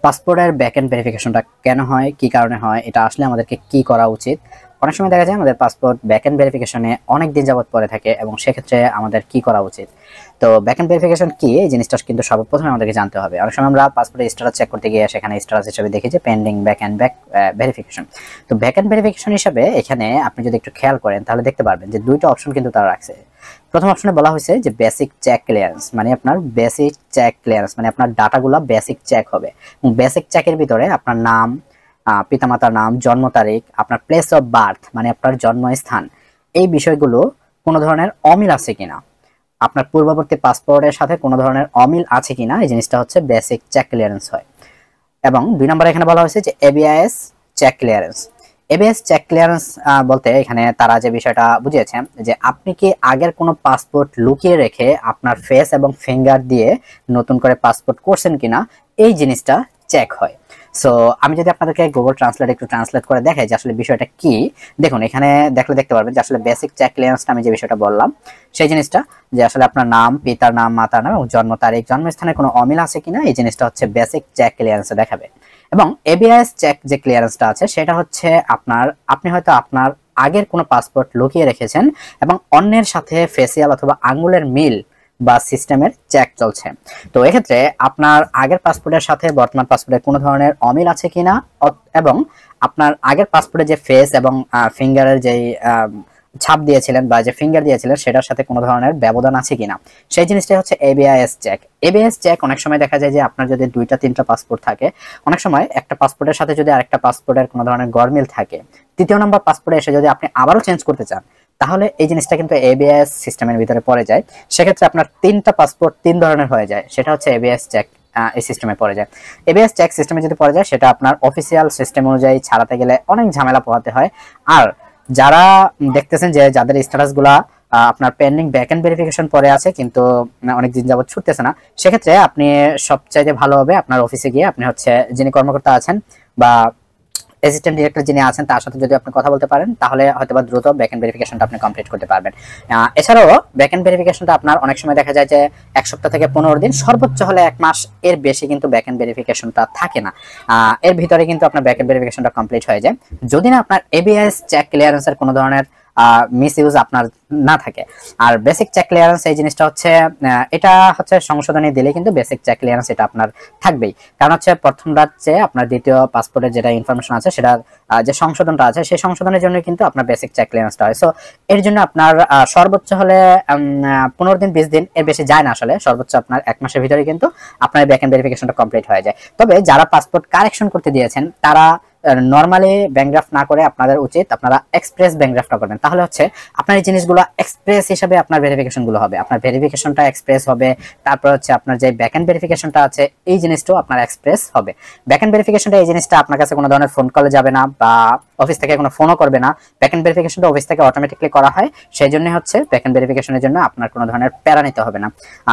পাসপোর্টের ব্যাকএন্ড ভেরিফিকেশনটা কেন হয়, কি কারণে হয়, এটা আসলে আমাদেরকে কি করা উচিত? অনেক সময় দেখা যায় আমাদের পাসপোর্ট ব্যাকএন্ড ভেরিফিকেশনে অনেক দিন যাবত পড়ে থাকে এবং সেক্ষেত্রে আমাদের কি করা উচিত। তো ব্যাকএন্ড ভেরিফিকেশন কি, এই জিনিসটা কিন্তু সর্বপ্রথমে আমাদেরকে জানতে হবে। অনেক সময় আমরা পাসপোর্টের স্ট্যাটাস চেক করতে গিয়ে সেখানে স্ট্যাটাস হিসেবে দেখি যে পেন্ডিং ব্যাকএন্ড ভেরিফিকেশন। তো ব্যাকএন্ড ভেরিফিকেশন হিসেবে এখানে আপনি যদি একটু খেয়াল করেন তাহলে দেখতে পারবেন যে দুইটা অপশন কিন্তু তারা রাখছে। প্রথম অপশনে বলা হয়েছে যে বেসিক চেক ক্লিয়ারেন্স, মানে আপনার বেসিক চেক ক্লিয়ারেন্স মানে আপনার ডাটাগুলো বেসিক চেক হবে। এবং বেসিক চেকের ভিতরে আপনার নাম, পিতামাতার নাম, জন্ম তারিখ, আপনার প্লেস অফ বার্থ মানে আপনার জন্মস্থান, এই বিষয়গুলো কোনো ধরনের অমিল আছে কিনা, আপনার পূর্ববর্তী পাসপোর্টের সাথে কোনো ধরনের অমিল আছে কিনা, এই জিনিসটা হচ্ছে বেসিক চেক ক্লিয়ারেন্স হয়। এবং 2 নম্বরে এখানে বলা হয়েছে যে ABIS check clearance. ABS check clearance বলতে এখানে তারা যে বিষয়টা বুঝিয়েছেন যে আপনি কি আগের কোনো পাসপোর্ট লুকিয়ে রেখে আপনার ফেস এবং ফিঙ্গার দিয়ে নতুন করে পাসপোর্ট করছেন কিনা, এই জিনিসটা চেক হয়। সো আমি যদি আপনাদেরকে গুগল ট্রান্সলেট একটু ট্রান্সলেট করে দেখাই যে আসলে বিষয়টা কি, দেখুন এখানে দেখতে পারবেন যে আসলে বেসিক চেক ক্লিয়ারেন্সটা আমি যে বিষয়টা বললাম সেই জিনিসটা, যে আসলে আপনার নাম, পিতার নাম, মাতার নাম এবং জন্ম তারিখ, জন্মস্থানের কোনো অমিল আছে কিনা, এই জিনিসটা হচ্ছে বেসিক চেক ক্লিয়ারেন্সে দেখাবে। এবং এবিআইএস চেক যে ক্লিয়ারেন্সটা আছে সেটা হচ্ছে আপনি হয়তো আপনার আগের কোনো পাসপোর্ট লুকিয়ে রেখেছেন এবং অন্যের সাথে ফেসিয়াল অথবা আঙ্গুলের মিল বা সিস্টেমের চেক চলছে। তো এক্ষেত্রে আপনার আগের পাসপোর্টের সাথে বর্তমান পাসপোর্টের কোনো ধরনের অমিল আছে কিনা, এবং আপনার আগের পাসপোর্টে যে ফেস এবং ফিঙ্গারের যেই ছাপ দিয়েছিলেন বা যে ফিঙ্গার দিয়েছিলেন সেটার সাথে কোনো ধরনের ব্যবধান আছে কিনা, সেই জিনিসটাই হচ্ছে এবিআইএস চেক। এবিআইএস চেক অনেক সময় দেখা যায় যে আপনার যদি 2টা-3টা পাসপোর্ট থাকে, অনেক সময় একটা পাসপোর্টের সাথে যদি আরেকটা পাসপোর্টের কোনো ধরনের গরমিল থাকে, তৃতীয় নম্বর পাসপোর্টে এসে যদি আপনি আবারও চেঞ্জ করতে চান, তাহলে এই জিনিসটা কিন্তু এবিআইএস সিস্টেমের ভিতরে পড়ে যায়। সেক্ষেত্রে আপনার 3টা পাসপোর্ট 3 ধরনের হয়ে যায়, সেটা হচ্ছে এবিআইএস চেক এই সিস্টেমে পড়ে যায়। এবিএস চেক সিস্টেমে যদি পড়ে যায় সেটা আপনার অফিসিয়াল সিস্টেম অনুযায়ী ছাড়াতে গেলে অনেক ঝামেলা পোহাতে হয়। আর যারা দেখতেছেন যে যাদের স্ট্যাটাস গুলা আপনার পেন্ডিং ব্যাকএন্ড ভেরিফিকেশন পরে আছে কিন্তু অনেক দিন যাবত ছুটতেছে না, সেক্ষেত্রে আপনি সবচাইতে ভালো হবে আপনার অফিসে গিয়ে আপনি হচ্ছে যিনি কর্মকর্তা আছেন বা অ্যাসিস্ট্যান্ট ডিরেক্টর যিনি আছেন তার সাথে যদি আপনি কথা বলতে পারেন তাহলে হয়তোবা দ্রুত ব্যাকএন্ড ভেরিফিকেশনটা আপনি কমপ্লিট করতে পারবেন। এছাড়াও ব্যাকএন্ড ভেরিফিকেশনটা আপনার অনেক সময় দেখা যায় যে 1 সপ্তাহ থেকে 15 দিন, সর্বোচ্চ হলে 1 মাস, এর বেশি কিন্তু ব্যাকএন্ড ভেরিফিকেশনটা থাকে না। এর ভিতরে কিন্তু আপনার ব্যাকএন্ড ভেরিফিকেশনটা কমপ্লিট হয়ে যায় যদি না আপনার এবিআইএস চেক ক্লিয়ারেন্সের কোনো ধরনের মিস ইউজ আপনার না থাকে। আর বেসিক চেক ক্লিয়ারেন্স এই জিনিসটা হচ্ছে এটা হচ্ছে সংশোধনী দিলে কিন্তু বেসিক চেক ক্লিয়ারেন্স এটা আপনার থাকবেই। কারণ হচ্ছে প্রথম রাজ্যে আপনার দ্বিতীয় পাসপোর্টের যেটা ইনফরমেশন আছে সেটা যে সংশোধনটা আছে সেই সংশোধনের জন্য কিন্তু আপনার বেসিক চেক ক্লিয়ারেন্সটা হয়। সো এর জন্য আপনার সর্বোচ্চ হলে 15 দিন 20 দিন, এর বেশি যায় না আসলে, সর্বোচ্চ আপনার 1 মাসের ভিতরে কিন্তু আপনার ব্যাকএন্ড ভেরিফিকেশনটা কমপ্লিট হয়ে যায়। তবে যারা পাসপোর্ট কারেকশন করতে দিয়েছেন তারা নরমালি ব্যাংক ড্রাফট না করে আপনাদের উচিত আপনারা এক্সপ্রেস ব্যাংক ড্রাফটটা করবেন। তাহলে হচ্ছে আপনার এই জিনিসগুলো এক্সপ্রেস হিসেবে আপনার ভেরিফিকেশনগুলো হবে, আপনার ভেরিফিকেশনটা এক্সপ্রেস হবে। তারপর হচ্ছে আপনার যে ব্যাকএন্ড ভেরিফিকেশনটা আছে এই জিনিসটাও আপনার এক্সপ্রেস হবে। ব্যাকএন্ড ভেরিফিকেশনটা এই জিনিসটা আপনার কাছে কোনো ধরনের ফোন কলে যাবে না বা অফিস থেকে কোনো ফোনও করবে না। ব্যাকএন্ড ভেরিফিকেশনটা অফিস থেকে অটোমেটিকলি করা হয়, সেই জন্য হচ্ছে ব্যাকএন্ড ভেরিফিকেশনের জন্য আপনার কোনো ধরনের প্যারা নিতে হবে না।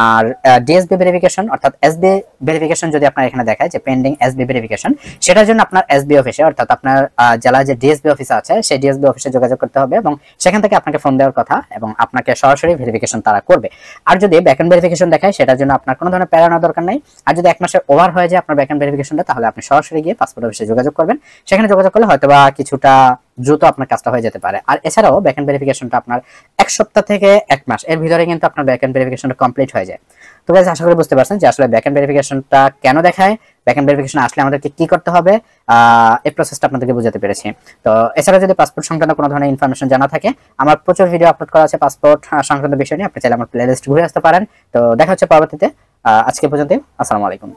আর ডিএসবি ভেরিফিকেশন অর্থাৎ এসবি ভেরিফিকেশন যদি আপনার এখানে দেখায় যে পেন্ডিং এসবি ভেরিফিকেশন, সেটার জন্য আপনার এসবি অফিসে অর্থাৎ আপনার জেলায় যে ডিএসবি অফিস আছে সেই ডিএসবি অফিসে যোগাযোগ করতে হবে এবং সেখান থেকে আপনাকে ফোন দেওয়ার কথা এবং আপনাকে সরাসরি ভেরিফিকেশন তারা করবে। আর যদি ব্যাকএন্ড ভেরিফিকেশন দেখায় সেটার জন্য আপনার কোনো ধরনের প্যারা নেওয়ার দরকার নাই। আর যদি 1 মাসের ওভার হয়ে যায় আপনার ব্যাকএন্ড ভেরিফিকেশনটা, তাহলে আপনি সরাসরি গিয়ে পাসপোর্ট অফিসে যোগাযোগ করবেন। সেখানে যোগাযোগ করলে হয়তোবা কিছুটা দ্রুত আপনার কাজটা হয়ে যেতে পারে। আর এছাড়াও ব্যাকএন্ড ভেরিফিকেশনটা আপনার 1 সপ্তাহ থেকে 1 মাস এর ভিতরে কিন্তু আপনার ব্যাকএন্ড ভেরিফিকেশনটা কমপ্লিট হয়ে যায়। তো গাইস আশা করি বুঝতে পারছেন যে আসলে ব্যাকএন্ড ভেরিফিকেশনটা কেন দেখায়, ব্যাকএন্ড ভেরিফিকেশন আসলে আমাদেরকে কি করতে হবে, এই প্রসেসটা আপনাদেরকে বোঝাতে পেরেছি। তো এছাড়া যদি পাসপোর্ট সংক্রান্ত কোনো ধরনের ইনফরমেশন জানা থাকে, আমার প্রচুর ভিডিও আপলোড করা আছে পাসপোর্ট সংক্রান্ত বিষয় নিয়ে, আপনি চাইলে আমার প্লেলিস্ট ঘুরে আসতে পারেন। তো দেখা হচ্ছে পরবর্তীতে। আজকে পর্যন্ত, আসসালামু আলাইকুম।